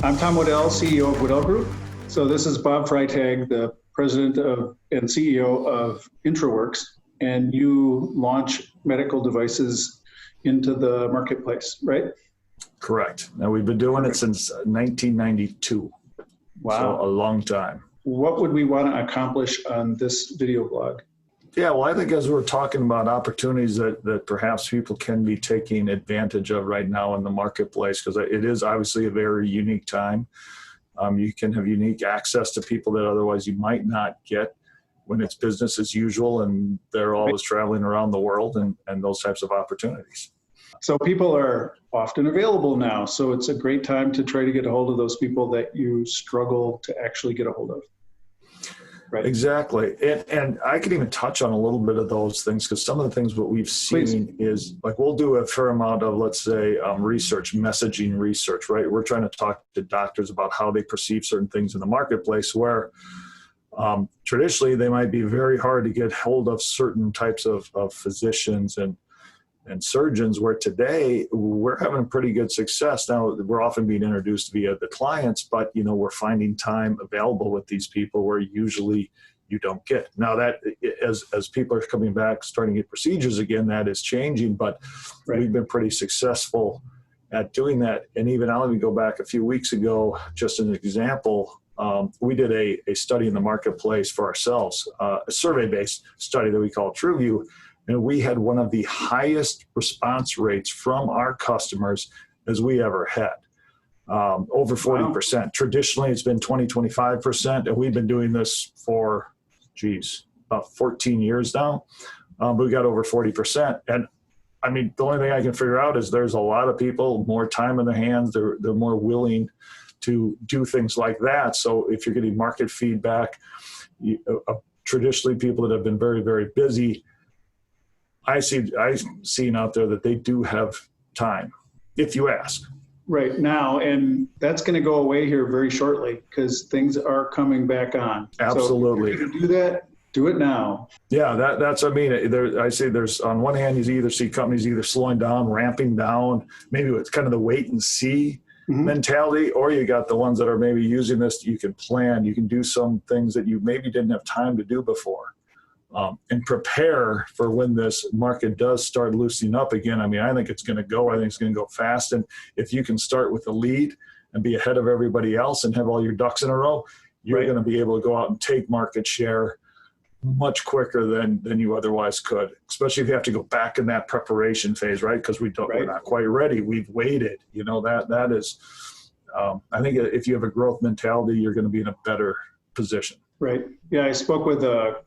I'm Tom Waddell, CEO of Waddell Group. So this is Bob Freytag, the president of and CEO of IntraWorks, and you launch medical devices into the marketplace, right? Correct. Now we've been doing it since 1992. Wow. So a long time. What would we want to accomplish on this video blog? Yeah, well, I think as we're talking about opportunities that perhaps people can be taking advantage of right now in the marketplace, because it is obviously a very unique time. You can have unique access to people that otherwise you might not get when it's business as usual and they're always traveling around the world and those types of opportunities. So people are often available now. So it's a great time to try to get a hold of those people that you struggle to actually get a hold of. Right. Exactly. And I could even touch on a little bit of those things, because some of the things what we've seen is like we'll do a fair amount of, let's say, research, messaging research, right? We're trying to talk to doctors about how they perceive certain things in the marketplace where traditionally they might be very hard to get hold of certain types of physicians and surgeons, where today we're having pretty good success. Now we're often being introduced via the clients, but we're finding time available with these people where usually you don't get. Now that as people are coming back, starting to get procedures again, that is changing, but we've been pretty successful at doing that. And even I'll even go back a few weeks ago, just as an example, we did a study in the marketplace for ourselves, a survey-based study that we call TrueView. And we had one of the highest response rates from our customers as we ever had, over 40%. Wow. Traditionally, it's been 20-25%, and we've been doing this for, about 14 years now. But we got over 40%. And I mean, the only thing I can figure out is there's a lot of people, more time in their hands, they're more willing to do things like that. So if you're getting market feedback, traditionally people that have been very, very busy, I've seen out there that they do have time, if you ask. Right now, and that's going to go away here very shortly because things are coming back on. Absolutely. So if you do that, do it now. Yeah, that's, I mean, I say there's, on one hand, you either see companies either slowing down, ramping down, maybe it's kind of the wait and see mentality, or you got the ones that are maybe using this, you can plan, you can do some things that you maybe didn't have time to do before. And prepare for when this market does start loosening up again. I mean, I think it's going to go. I think it's going to go fast. And if you can start with the lead and be ahead of everybody else and have all your ducks in a row, you're going to be able to go out and take market share much quicker than you otherwise could, especially if you have to go back in that preparation phase, right? Because we're not quite ready. We've waited. That is, I think if you have a growth mentality, you're going to be in a better position. Right. Yeah, I spoke with a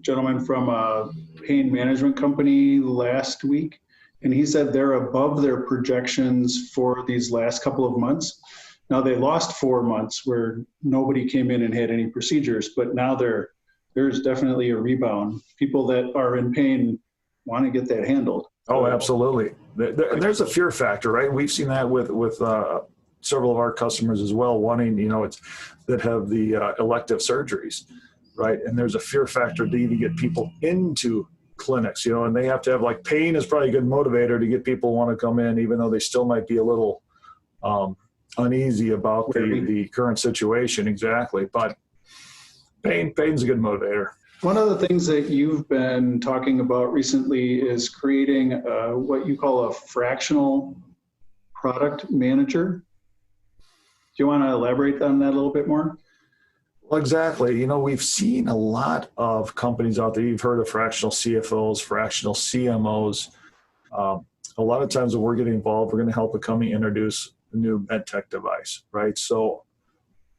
gentleman from a pain management company last week, and he said they're above their projections for these last couple of months. Now they lost 4 months where nobody came in and had any procedures, but now there's definitely a rebound. People that are in pain want to get that handled. Oh, absolutely. There's a fear factor, right? We've seen that with several of our customers as well, wanting, that have the elective surgeries. Right. And there's a fear factor to even get people into clinics, and they have to have pain is probably a good motivator to get people want to come in, even though they still might be a little uneasy about the current situation. Exactly. But pain's a good motivator. One of the things that you've been talking about recently is creating what you call a fractional product manager. Do you want to elaborate on that a little bit more? Well, exactly. We've seen a lot of companies out there. You've heard of fractional CFOs, fractional CMOs. A lot of times when we're getting involved, we're going to help a company introduce a new med tech device, right? So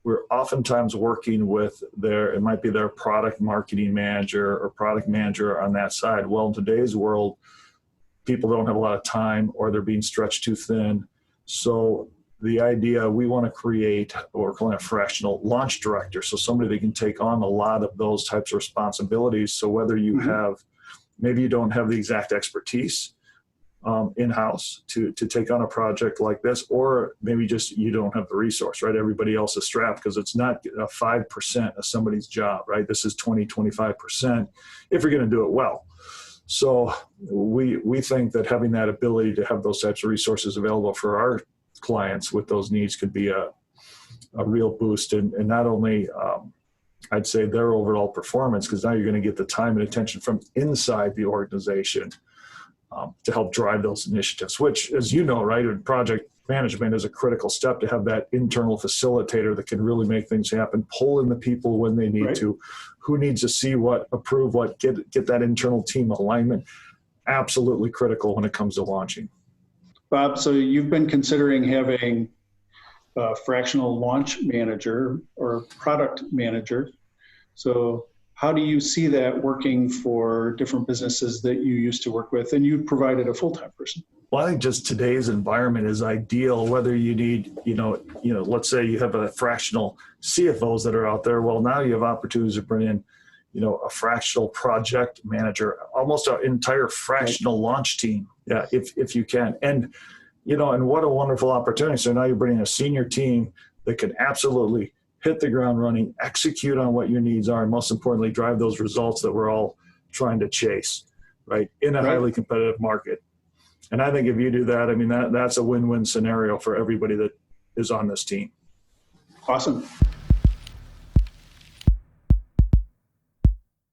we're oftentimes working with it might be their product marketing manager or product manager on that side. Well, in today's world, people don't have a lot of time or they're being stretched too thin. So the idea we want to create, or we're calling a fractional launch director, so somebody that can take on a lot of those types of responsibilities. So whether you have, maybe you don't have the exact expertise in-house to take on a project like this, or maybe just you don't have the resource, right? Everybody else is strapped because it's not 5% of somebody's job, right? This is 20-25% if you're going to do it well. So we think that having that ability to have those types of resources available for our clients with those needs could be a a real boost in not only, I'd say, their overall performance, because now you're going to get the time and attention from inside the organization to help drive those initiatives, which, as you know, right, in project management is a critical step to have that internal facilitator that can really make things happen, pull in the people when they need to, who needs to see what, approve what, get that internal team alignment. Absolutely critical when it comes to launching. Bob, so you've been considering having a fractional launch manager or product manager. So how do you see that working for different businesses that you used to work with, and you provided a full-time person? Well, I think just today's environment is ideal, whether you need, let's say you have a fractional CFOs that are out there. Well, now you have opportunities to bring in, a fractional project manager, almost an entire fractional launch team. Yeah, if you can. And, and what a wonderful opportunity. So now you're bringing a senior team that can absolutely hit the ground running, execute on what your needs are, and most importantly, drive those results that we're all trying to chase, right, in a highly competitive market. And I think if you do that, I mean, that's a win-win scenario for everybody that is on this team. Awesome.